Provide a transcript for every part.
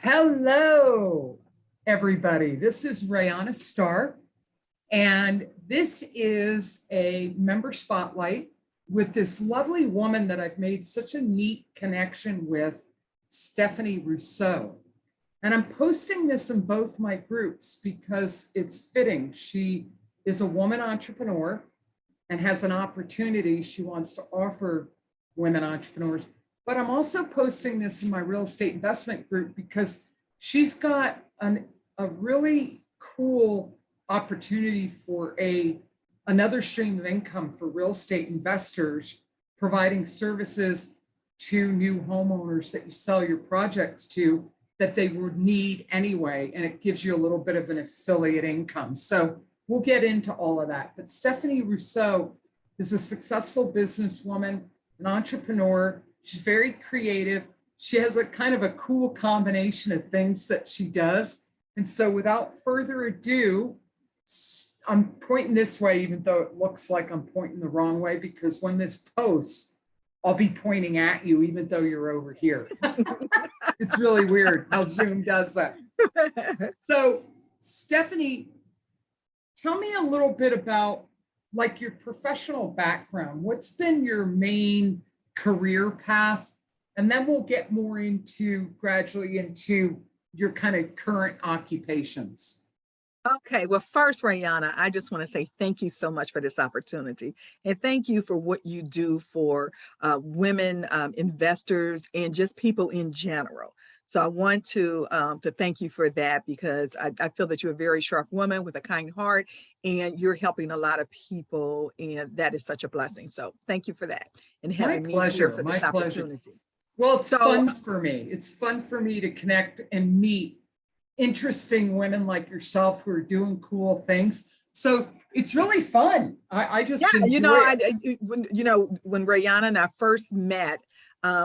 Hello, everybody. This is Rayana Starr, and this is a member spotlight with this lovely woman that I've made such a neat connection with, Stephanie Rosseau. And I'm posting this in both my groups because it's fitting. She is a woman entrepreneur and has an opportunity she wants to offer women entrepreneurs. But I'm also posting this in my real estate investment group because she's got a really cool opportunity for another stream of income for real estate investors, providing services to new homeowners that you sell your projects to that they would need anyway. And it gives you a little bit of an affiliate income. So we'll get into all of that. But Stephanie Rosseau is a successful businesswoman, an entrepreneur. She's very creative. She has a kind of a cool combination of things that she does. And so without further ado, I'm pointing this way, even though it looks like I'm pointing the wrong way, because when this posts, I'll be pointing at you, even though you're over here. It's really weird how Zoom does that. So Stephanie, tell me a little bit about like your professional background. What's been your main career path? And then we'll get more gradually into your kind of current occupations. Okay, well, first, Rayana, I just want to say thank you so much for this opportunity. And thank you for what you do for women investors and just people in general. So I want to thank you for that because I feel that you're a very sharp woman with a kind heart and you're helping a lot of people. And that is such a blessing. So thank you for that. And having me here for this opportunity. Well, it's fun for me. It's fun for me to connect and meet interesting women like yourself who are doing cool things. So it's really fun. I just enjoy it. When Rayana and I first met,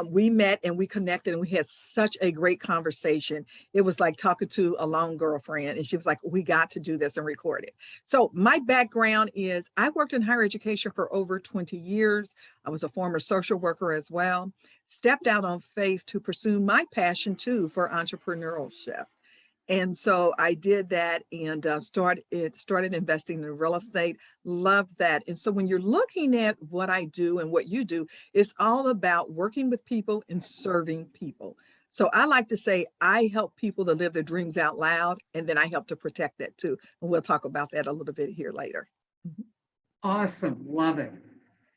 we met and we connected and we had such a great conversation. It was like talking to a lone girlfriend, and she was like, we got to do this and record it. So my background is I worked in higher education for over 20 years. I was a former social worker as well, stepped out on faith to pursue my passion too for entrepreneurship. And so I did that and started investing in real estate. Love that. And so when you're looking at what I do and what you do, it's all about working with people and serving people. So I like to say I help people to live their dreams out loud, and then I help to protect that too. And we'll talk about that a little bit here later. Awesome. Love it.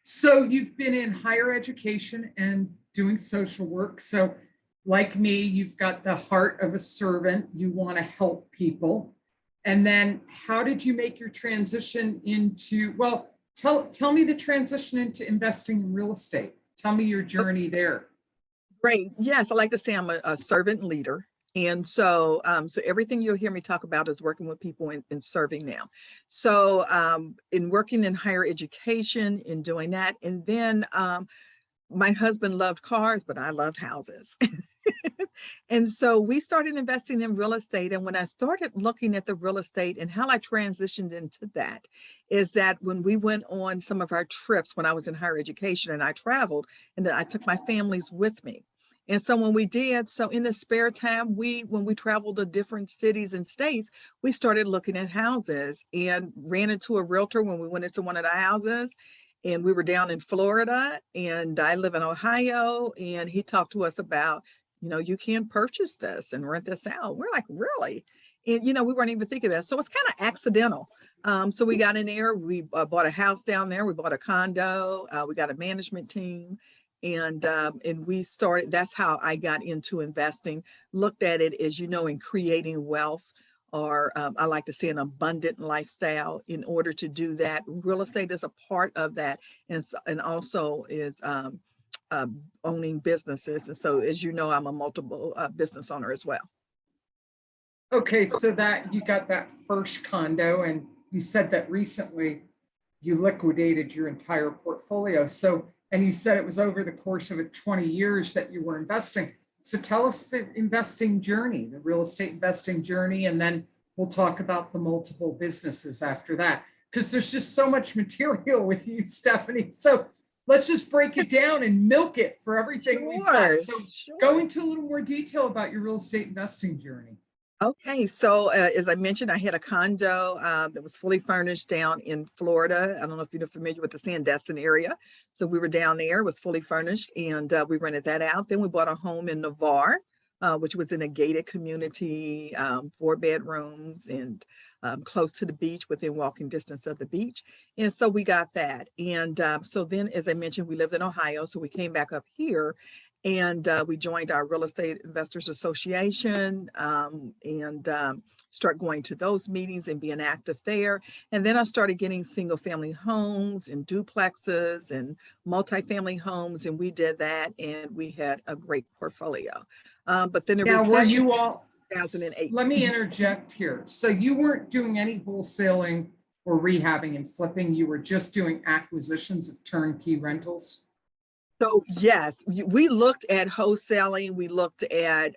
So you've been in higher education and doing social work. So like me, you've got the heart of a servant. You want to help people. And then how did you make your transition into, well, tell me the transition into investing in real estate. Tell me your journey there. Great. Yes, I like to say I'm a servant leader. And so everything you'll hear me talk about is working with people and serving them. So in working in higher education, in doing that, and then my husband loved cars, but I loved houses. And so we started investing in real estate. And when I started looking at the real estate and how I transitioned into that is that when we went on some of our trips when I was in higher education and I traveled, and I took my families with me. And so when we did, so in the spare time, when we traveled to different cities and states, we started looking at houses and ran into a realtor when we went into one of the houses. And we were down in Florida and I live in Ohio. And he talked to us about, you can purchase this and rent this out. We're like, really? And, we weren't even thinking of that. So it's kind of accidental. So we got in there, we bought a house down there. We bought a condo. We got a management team. And we started, that's how I got into investing, looked at it as, in creating wealth, or I like to say an abundant lifestyle. In order to do that, real estate is a part of that, and also is owning businesses. And so, as you know, I'm a multiple business owner as well. Okay, so that you got that first condo, and you said that recently you liquidated your entire portfolio. So, and you said it was over the course of 20 years that you were investing. So tell us the investing journey, the real estate investing journey, and then we'll talk about the multiple businesses after that, because there's just so much material with you, Stephanie. So let's just break it down and milk it for everything we've got. Sure, So go sure. into a little more detail about your real estate investing journey. Okay, so as I mentioned, I had a condo that was fully furnished down in Florida. I don't know if you're familiar with the Sandestin area. So we were down there, it was fully furnished, and we rented that out. Then we bought a home in Navarre, which was in a gated community, 4 bedrooms, and close to the beach, within walking distance of the beach. And so we got that. And so then, as I mentioned, we lived in Ohio, so we came back up here and we joined our Real Estate Investors Association and start going to those meetings and being active there. And then I started getting single family homes and duplexes and multifamily homes. And we did that and we had a great portfolio. But then the Now, were recession you all, in 2008. let me interject here. So you weren't doing any wholesaling or rehabbing and flipping. You were just doing acquisitions of turnkey rentals. So yes, we looked at wholesaling, we looked at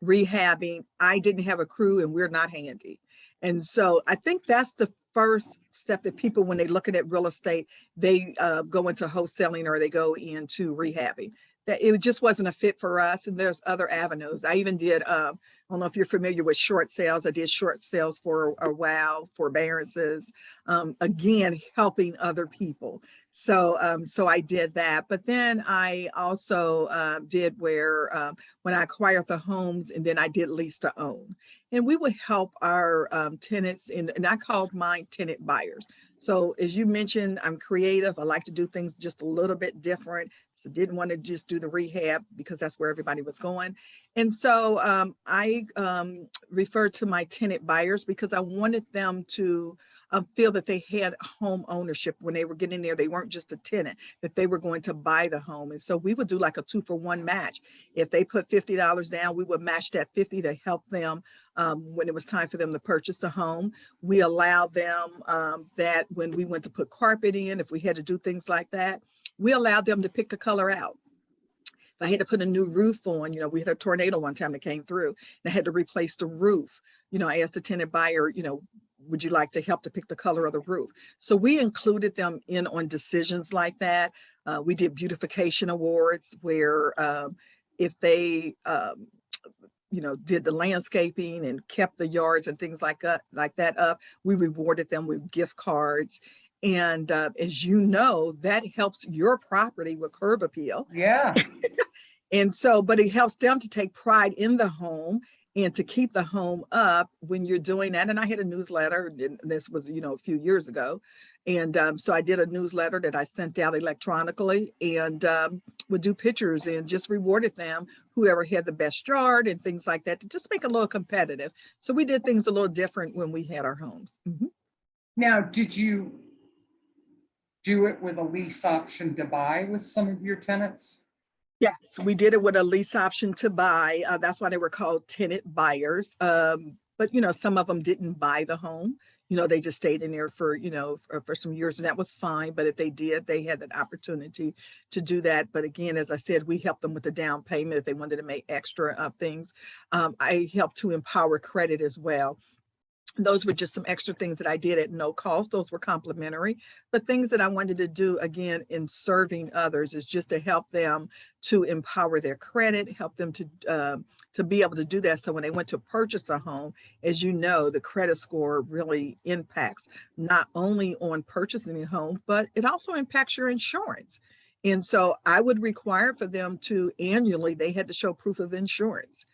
rehabbing. I didn't have a crew and we're not handy. And so I think that's the first step that people, when they're looking at real estate, they go into wholesaling or they go into rehabbing. That it just wasn't a fit for us. And there's other avenues. I even did, I don't know if you're familiar with short sales. I did short sales for a while, forbearances, again, helping other people. So I did that, but then I also did where when I acquired the homes, and then I did lease to own, and we would help our tenants, and I called mine tenant buyers. So as you mentioned, I'm creative. I like to do things just a little bit different. So didn't want to just do the rehab because that's where everybody was going, and so I referred to my tenant buyers because I wanted them to feel that they had home ownership when they were getting there. They weren't just a tenant, that they were going to buy the home. And so we would do like a 2-for-1 match. If they put $50 down, we would match that 50 to help them when it was time for them to purchase the home. We allowed them that when we went to put carpet in, if we had to do things like that, we allowed them to pick the color out. If I had to put a new roof on, we had a tornado one time that came through and I had to replace the roof. I asked the tenant buyer, would you like to help to pick the color of the roof? So we included them in on decisions like that. We did beautification awards where if they, did the landscaping and kept the yards and things like that up, we rewarded them with gift cards. And as you know, that helps your property with curb appeal. Yeah. And so, but it helps them to take pride in the home and to keep the home up when you're doing that. And I had a newsletter, and this was, a few years ago. And so I did a newsletter that I sent out electronically and would do pictures and just rewarded them, whoever had the best yard and things like that, to just make it a little competitive. So we did things a little different when we had our homes. Mm-hmm. Now, did you do it with a lease option to buy with some of your tenants? Yes, we did it with a lease option to buy. That's why they were called tenant buyers. But some of them didn't buy the home. They just stayed in there for some years, and that was fine. But if they did, they had that opportunity to do that. But again, as I said, we helped them with the down payment if they wanted to make extra things. I helped to empower credit as well. Those were just some extra things that I did at no cost. Those were complimentary, but things that I wanted to do again in serving others is just to help them to empower their credit, help them to be able to do that. So when they went to purchase a home, as you know, the credit score really impacts not only on purchasing a home, but it also impacts your insurance. And so I would require for them to annually, they had to show proof of insurance.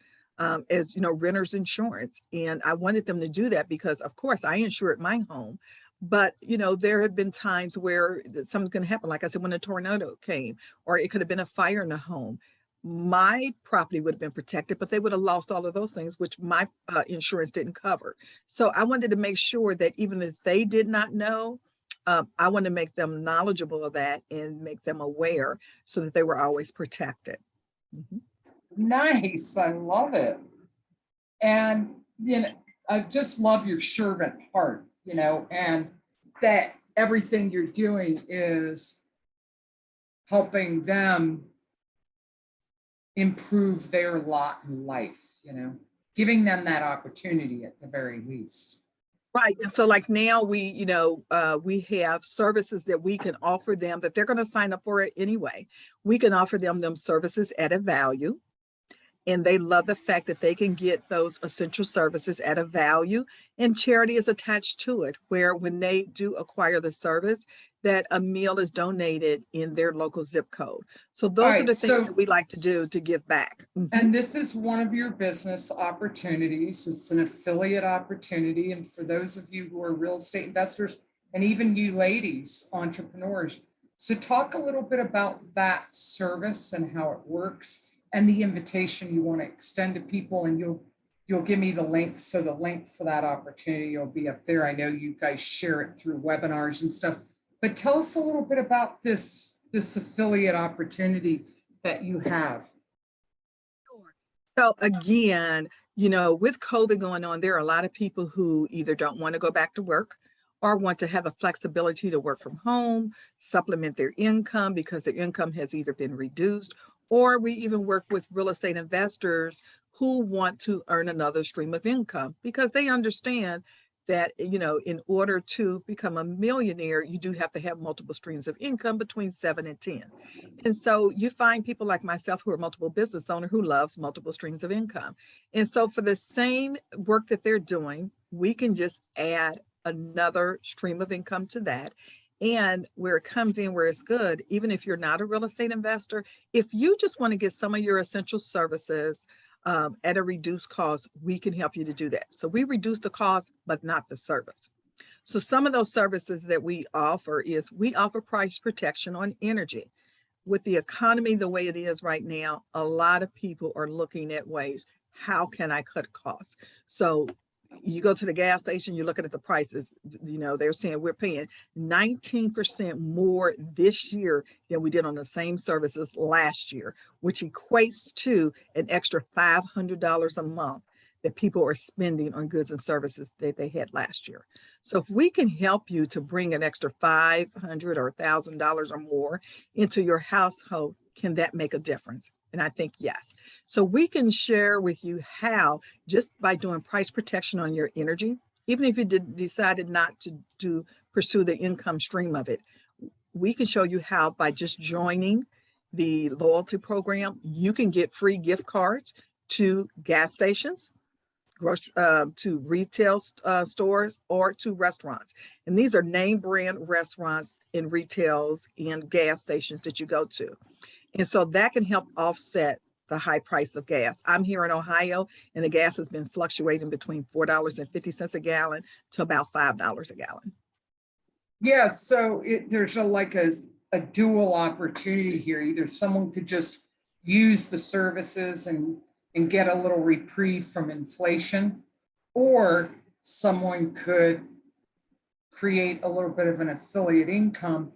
As renter's insurance. And I wanted them to do that because, of course, I insured my home. But, there have been times where something's going to happen. Like I said, when a tornado came, or it could have been a fire in the home, my property would have been protected, but they would have lost all of those things, which my insurance didn't cover. So I wanted to make sure that even if they did not know, I wanted to make them knowledgeable of that and make them aware so that they were always protected. Mm-hmm. Nice. I love it. And, I just love your servant heart, and that everything you're doing is helping them improve their lot in life, giving them that opportunity at the very least. Right. And so like now we have services that we can offer them that they're going to sign up for it anyway. We can offer them services at a value. And they love the fact that they can get those essential services at a value, and charity is attached to it, where when they do acquire the service, that a meal is donated in their local zip code. So All those are right, the things so that we like to do to give back. and this is one of your business opportunities. It's an affiliate opportunity. And for those of you who are real estate investors, and even you ladies, entrepreneurs, so talk a little bit about that service and how it works and the invitation you want to extend to people. And you'll give me the link. So the link for that opportunity will be up there. I know you guys share it through webinars and stuff, but tell us a little bit about this affiliate opportunity that you have. So again, with COVID going on, there are a lot of people who either don't want to go back to work or want to have the flexibility to work from home, supplement their income because their income has either been reduced, or we even work with real estate investors who want to earn another stream of income because they understand that, in order to become a millionaire, you do have to have multiple streams of income between 7 and 10. And so you find people like myself who are multiple business owner who loves multiple streams of income. And so for the same work that they're doing, we can just add another stream of income to that. And where it comes in, where it's good, even if you're not a real estate investor, if you just want to get some of your essential services at a reduced cost, we can help you to do that. So we reduce the cost, but not the service. So some of those services that we offer is we offer price protection on energy. With the economy the way it is right now, a lot of people are looking at ways, how can I cut costs? So you go to the gas station, you're looking at the prices, they're saying we're paying 19% more this year than we did on the same services last year, which equates to an extra $500 a month that people are spending on goods and services that they had last year. So if we can help you to bring an extra $500 or $1,000 or more into your household, can that make a difference? And I think yes. So we can share with you how, just by doing price protection on your energy, even if you decided not to pursue the income stream of it, we can show you how by just joining the loyalty program, you can get free gift cards to gas stations, to retail stores, or to restaurants. And these are name brand restaurants and retails and gas stations that you go to. And so that can help offset the high price of gas. I'm here in Ohio, and the gas has been fluctuating between $4.50 a gallon to about $5 a gallon. Yeah, so there's a dual opportunity here. Either someone could just use the services and get a little reprieve from inflation, or someone could create a little bit of an affiliate income,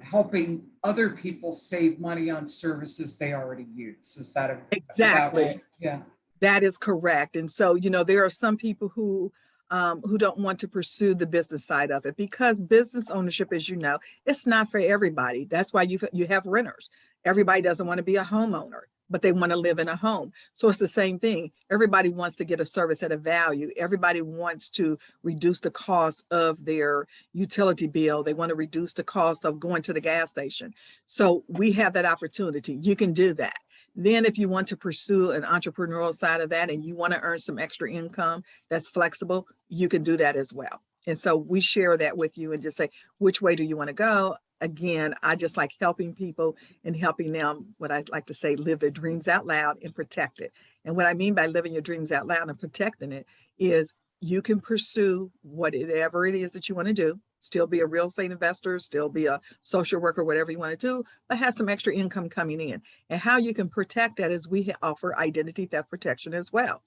helping other people save money on services they already use. Is that exactly? Right? Yeah. That is correct. And so, there are some people who don't want to pursue the business side of it because business ownership, as you know, it's not for everybody. That's why you have renters. Everybody doesn't want to be a homeowner, but they want to live in a home. So it's the same thing. Everybody wants to get a service at a value. Everybody wants to reduce the cost of their utility bill. They want to reduce the cost of going to the gas station. So we have that opportunity. You can do that. Then if you want to pursue an entrepreneurial side of that and you want to earn some extra income that's flexible, you can do that as well. And so we share that with you and just say, which way do you want to go? Again, I just like helping people and helping them, what I like to say, live their dreams out loud and protect it. And what I mean by living your dreams out loud and protecting it is you can pursue whatever it is that you want to do, still be a real estate investor, still be a social worker, whatever you want to do, but have some extra income coming in. And how you can protect that is we offer identity theft protection as well.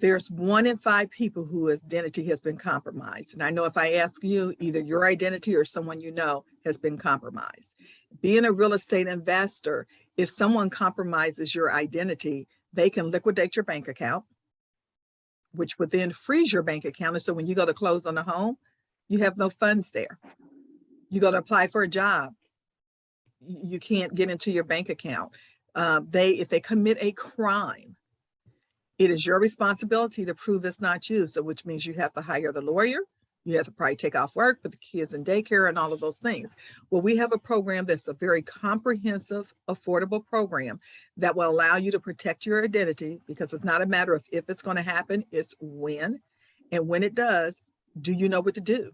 There's 1 in 5 people whose identity has been compromised. And I know if I ask you, either your identity or someone has been compromised. Being a real estate investor, if someone compromises your identity, they can liquidate your bank account, which would then freeze your bank account. And so when you go to close on a home, you have no funds there. You go to apply for a job, you can't get into your bank account. If they commit a crime, It is your responsibility to prove it's not you. So which means you have to hire the lawyer. You have to probably take off work, put the kids in daycare and all of those things. Well, we have a program that's a very comprehensive, affordable program that will allow you to protect your identity, because it's not a matter of if it's going to happen, it's when. And when it does, do you know what to do?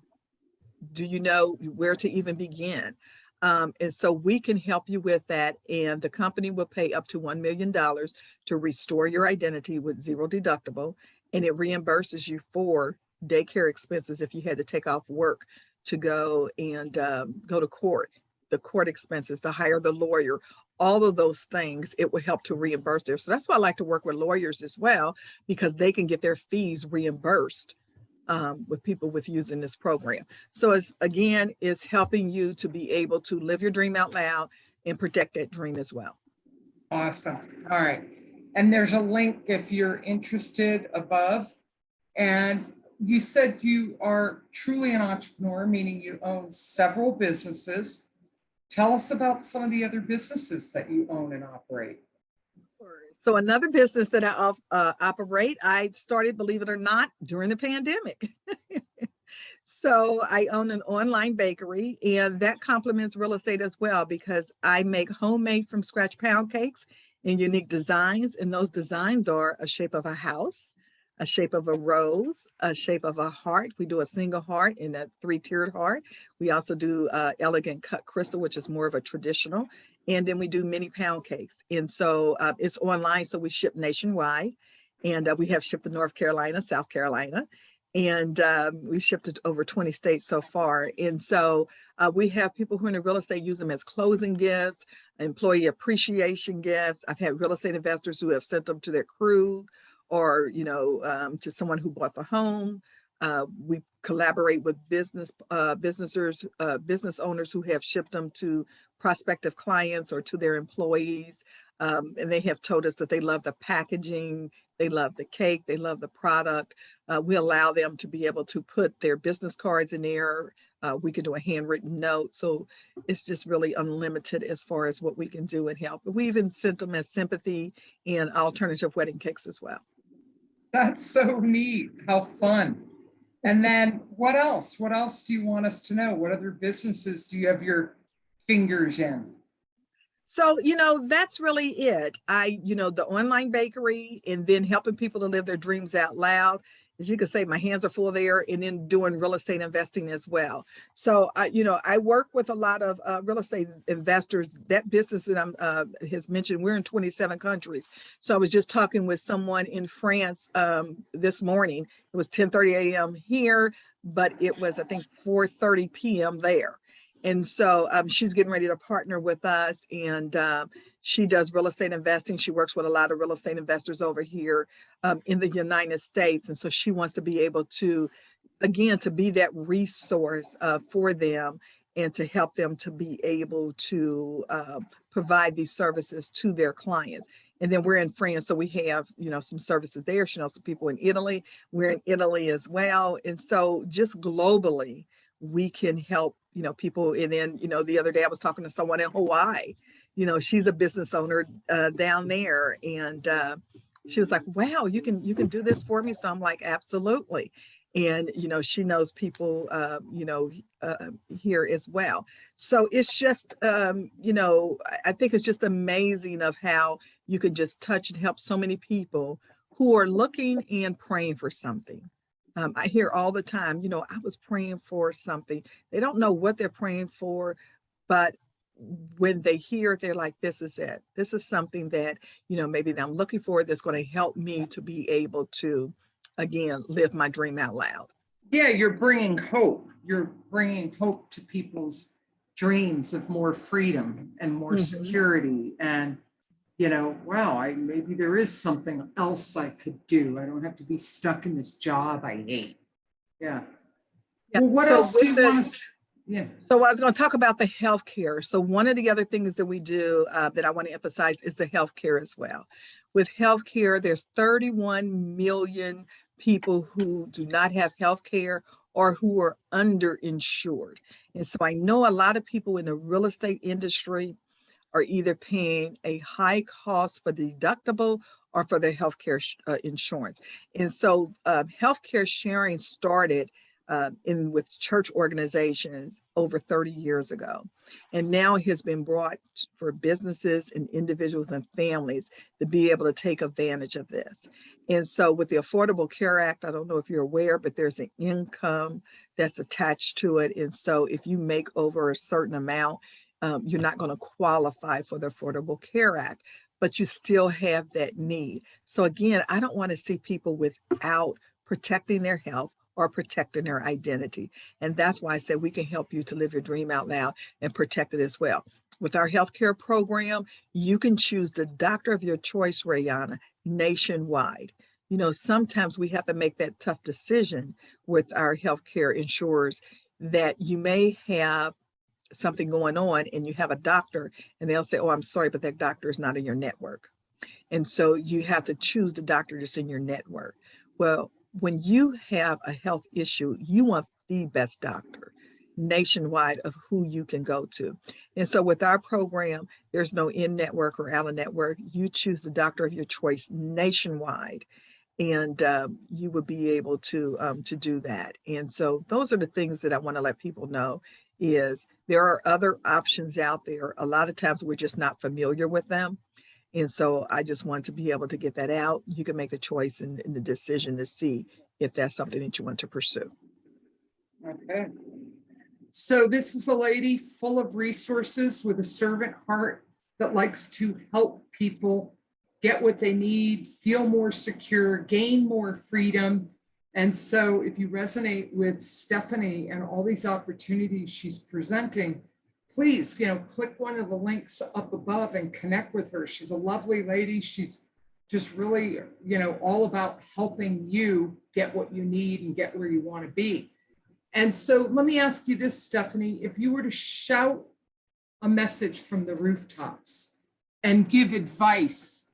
Do you know where to even begin? And so we can help you with that. And the company will pay up to $1 million to restore your identity with zero deductible. And it reimburses you for daycare expenses if you had to take off work to go and go to court, the court expenses, to hire the lawyer, all of those things, it will help to reimburse there. So that's why I like to work with lawyers as well, because they can get their fees reimbursed with people with using this program. So it's, again, it's helping you to be able to live your dream out loud and protect that dream as well. Awesome. All right. And there's a link if you're interested above. And you said you are truly an entrepreneur, meaning you own several businesses. Tell us about some of the other businesses that you own and operate. So another business that I operate, I started, believe it or not, during the pandemic. So I own an online bakery, and that complements real estate as well, because I make homemade from scratch pound cakes in unique designs. And those designs are a shape of a house, a shape of a rose, a shape of a heart. We do a single heart and a 3-tiered heart. We also do elegant cut crystal, which is more of a traditional. And then we do mini pound cakes. And so it's online, so we ship nationwide. And we have shipped to North Carolina, South Carolina. And we shipped to over 20 states so far. And so we have people who are in the real estate use them as closing gifts, employee appreciation gifts. I've had real estate investors who have sent them to their crew, or to someone who bought the home. We collaborate with business owners who have shipped them to prospective clients or to their employees. And they have told us that they love the packaging, they love the cake, they love the product. We allow them to be able to put their business cards in there. We can do a handwritten note. So it's just really unlimited as far as what we can do and help. We even sent them as sympathy and alternative wedding cakes as well. That's so neat. How fun. And then what else? What else do you want us to know? What other businesses do you have your fingers in? So, that's really it. The online bakery, and then helping people to live their dreams out loud. As you could say, my hands are full there, and then doing real estate investing as well. So, I work with a lot of real estate investors. That business that I'm has mentioned, we're in 27 countries. So I was just talking with someone in France this morning. It was 10:30 a.m. here, but it was, I think, 4:30 p.m. there. And so she's getting ready to partner with us, and she does real estate investing. She works with a lot of real estate investors over here in the United States. And so she wants to be able to, again, to be that resource for them, and to help them to be able to provide these services to their clients. And then we're in France, so we have, some services there. She knows some people in Italy. We're in Italy as well. And so just globally, we can help, people. And then, the other day I was talking to someone in Hawaii. She's a business owner down there, and she was like, wow, you can do this for me. So I'm like, absolutely. And, she knows people, here as well. So it's just, I think it's just amazing of how you can just touch and help so many people who are looking and praying for something. I hear all the time, I was praying for something. They don't know what they're praying for, but when they hear it, they're like, this is it. This is something that, maybe that I'm looking for, that's going to help me to be able to, again, live my dream out loud. Yeah, you're bringing hope. You're bringing hope to people's dreams of more freedom and more security. And, wow, maybe there is something else I could do. I don't have to be stuck in this job I hate. Yeah. Yeah. Well, what So else do you with want to? Yeah. So I was going to talk about the healthcare. So one of the other things that we do that I want to emphasize is the healthcare as well. With healthcare, there's 31 million people who do not have healthcare or who are underinsured. And so I know a lot of people in the real estate industry are either paying a high cost for the deductible or for their healthcare insurance. And so healthcare sharing started in with church organizations over 30 years ago. And now it has been brought for businesses and individuals and families to be able to take advantage of this. And so with the Affordable Care Act, I don't know if you're aware, but there's an income that's attached to it. And so if you make over a certain amount, you're not going to qualify for the Affordable Care Act, but you still have that need. So again, I don't want to see people without protecting their health or protecting their identity. And that's why I said we can help you to live your dream out loud and protect it as well. With our healthcare program, you can choose the doctor of your choice, Rayana, nationwide. You know, sometimes we have to make that tough decision with our healthcare insurers that you may have something going on and you have a doctor and they'll say, oh, I'm sorry, but that doctor is not in your network. And so you have to choose the doctor that's in your network. Well, when you have a health issue, you want the best doctor nationwide of who you can go to. And so with our program, there's no in-network or out-of-network. You choose the doctor of your choice nationwide, and you would be able to do that. And so those are the things that I want to let people know is there are other options out there. A lot of times we're just not familiar with them. And so I just want to be able to get that out. You can make a choice in the decision to see if that's something that you want to pursue. Okay. So this is a lady full of resources with a servant heart that likes to help people get what they need, feel more secure, gain more freedom. And so if you resonate with Stephanie and all these opportunities she's presenting, please, click one of the links up above and connect with her. She's a lovely lady. She's just really, all about helping you get what you need and get where you want to be. And so let me ask you this, Stephanie, if you were to shout a message from the rooftops and give advice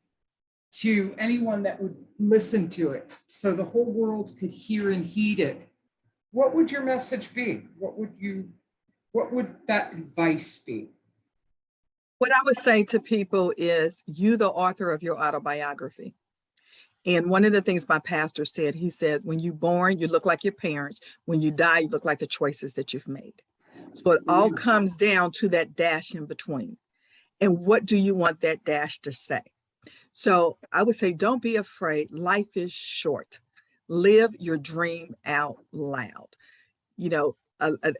to anyone that would listen to it so the whole world could hear and heed it, what would your message be? What would that advice be? What I would say to people is you, the author of your autobiography. And one of the things my pastor said, he said, when you're born, you look like your parents. When you die, you look like the choices that you've made. So it all comes down to that dash in between. And what do you want that dash to say? So I would say, don't be afraid. Life is short. Live your dream out loud.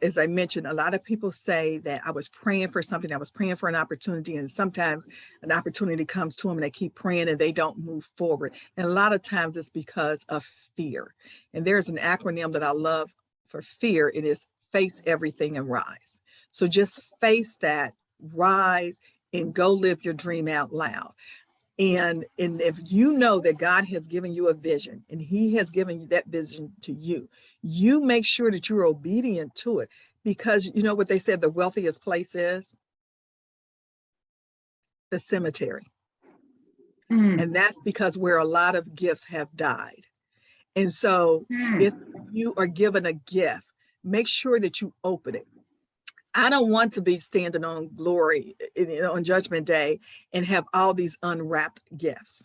As I mentioned, a lot of people say that I was praying for something, I was praying for an opportunity, and sometimes an opportunity comes to them and they keep praying and they don't move forward. And a lot of times it's because of fear. And there's an acronym that I love for fear. It is face everything and rise. So just face that, rise, and go live your dream out loud. And if you know that God has given you a vision and he has given you that vision to you, you make sure that you're obedient to it, because you know what they said, the wealthiest place is the cemetery. And that's because where a lot of gifts have died. And so if you are given a gift, make sure that you open it. I don't want to be standing on glory, on Judgment Day and have all these unwrapped gifts.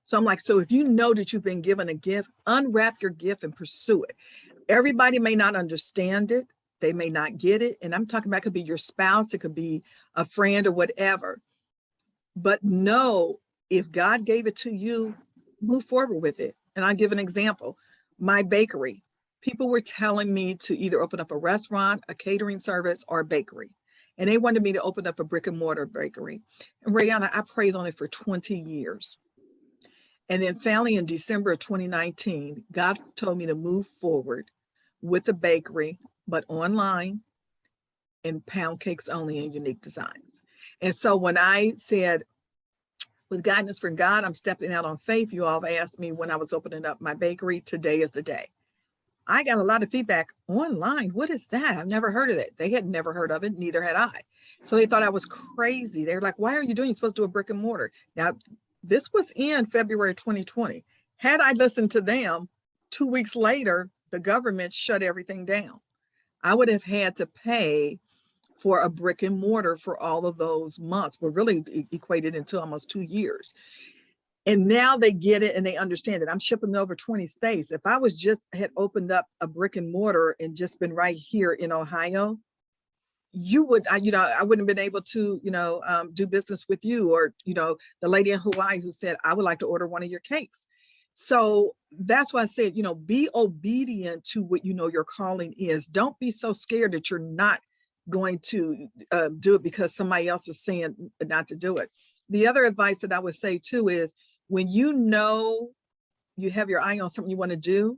So I'm like, so if you know that you've been given a gift, unwrap your gift and pursue it. Everybody may not understand it. They may not get it. And I'm talking about, it could be your spouse, it could be a friend or whatever. But know if God gave it to you, move forward with it. And I'll give an example. My bakery. People were telling me to either open up a restaurant, a catering service, or a bakery. And they wanted me to open up a brick and mortar bakery. And Rayana, I prayed on it for 20 years. And then finally in December of 2019, God told me to move forward with the bakery, but online and pound cakes only in unique designs. And so when I said, with guidance from God, I'm stepping out on faith, you all have asked me when I was opening up my bakery, today is the day. I got a lot of feedback online. What is that? I've never heard of it. They had never heard of it. Neither had I. So they thought I was crazy. They were like, why are you doing? You're supposed to do a brick and mortar. Now, this was in February 2020. Had I listened to them, 2 weeks later, the government shut everything down. I would have had to pay for a brick and mortar for all of those months. We're really equated into almost 2 years. And now they get it and they understand it. I'm shipping over 20 states. If I was just had opened up a brick and mortar and just been right here in Ohio, you would, I wouldn't have been able to, do business with you, or, the lady in Hawaii who said, I would like to order one of your cakes. So that's why I said, be obedient to what your calling is. Don't be so scared that you're not going to do it because somebody else is saying not to do it. The other advice that I would say too is, when you have your eye on something you want to do,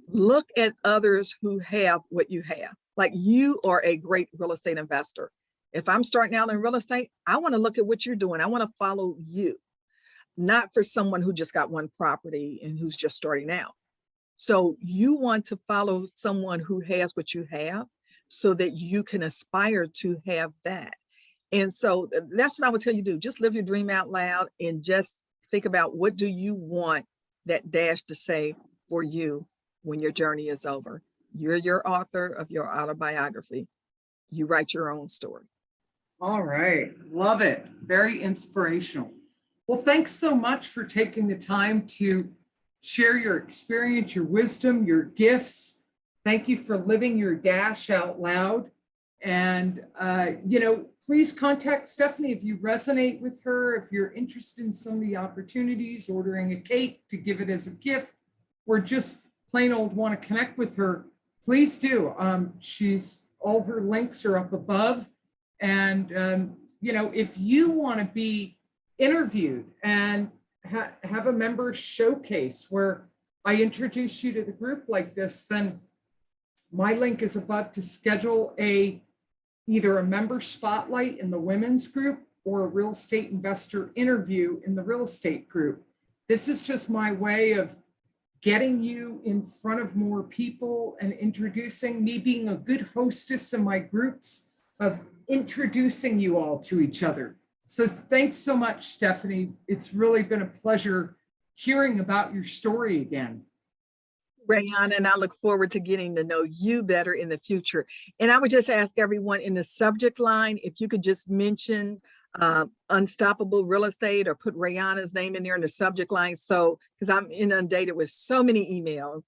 look at others who have what you have. Like, you are a great real estate investor. If I'm starting out in real estate, I want to look at what you're doing. I want to follow you, not for someone who just got one property and who's just starting out. So you want to follow someone who has what you have so that you can aspire to have that. And so that's what I would tell you to do. Just live your dream out loud and just think about, what do you want that dash to say for you when your journey is over? You're your author of your autobiography. You write your own story. All right. Love it. Very inspirational. Well, thanks so much for taking the time to share your experience, your wisdom, your gifts. Thank you for living your dash out loud. And, please contact Stephanie if you resonate with her, if you're interested in some of the opportunities, ordering a cake to give it as a gift, or just plain old want to connect with her, please do. All her links are up above. And, if you want to be interviewed and have a member showcase where I introduce you to the group like this, then my link is above to schedule either a member spotlight in the women's group or a real estate investor interview in the real estate group. This is just my way of getting you in front of more people and introducing me, being a good hostess in my groups, of introducing you all to each other. So thanks so much, Stephanie. It's really been a pleasure hearing about your story again. Rayanna, and I look forward to getting to know you better in the future. And I would just ask everyone in the subject line, if you could just mention Unstoppable Real Estate, or put Rayanna's name in there in the subject line. So, because I'm inundated with so many emails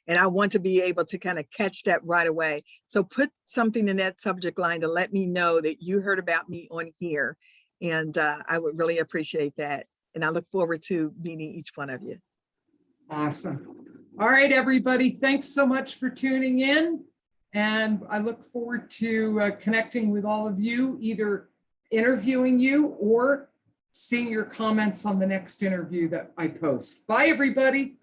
and I want to be able to kind of catch that right away. So put something in that subject line to let me know that you heard about me on here. And I would really appreciate that. And I look forward to meeting each one of you. Awesome. All right, everybody. Thanks so much for tuning in. And I look forward to connecting with all of you, either interviewing you or seeing your comments on the next interview that I post. Bye, everybody.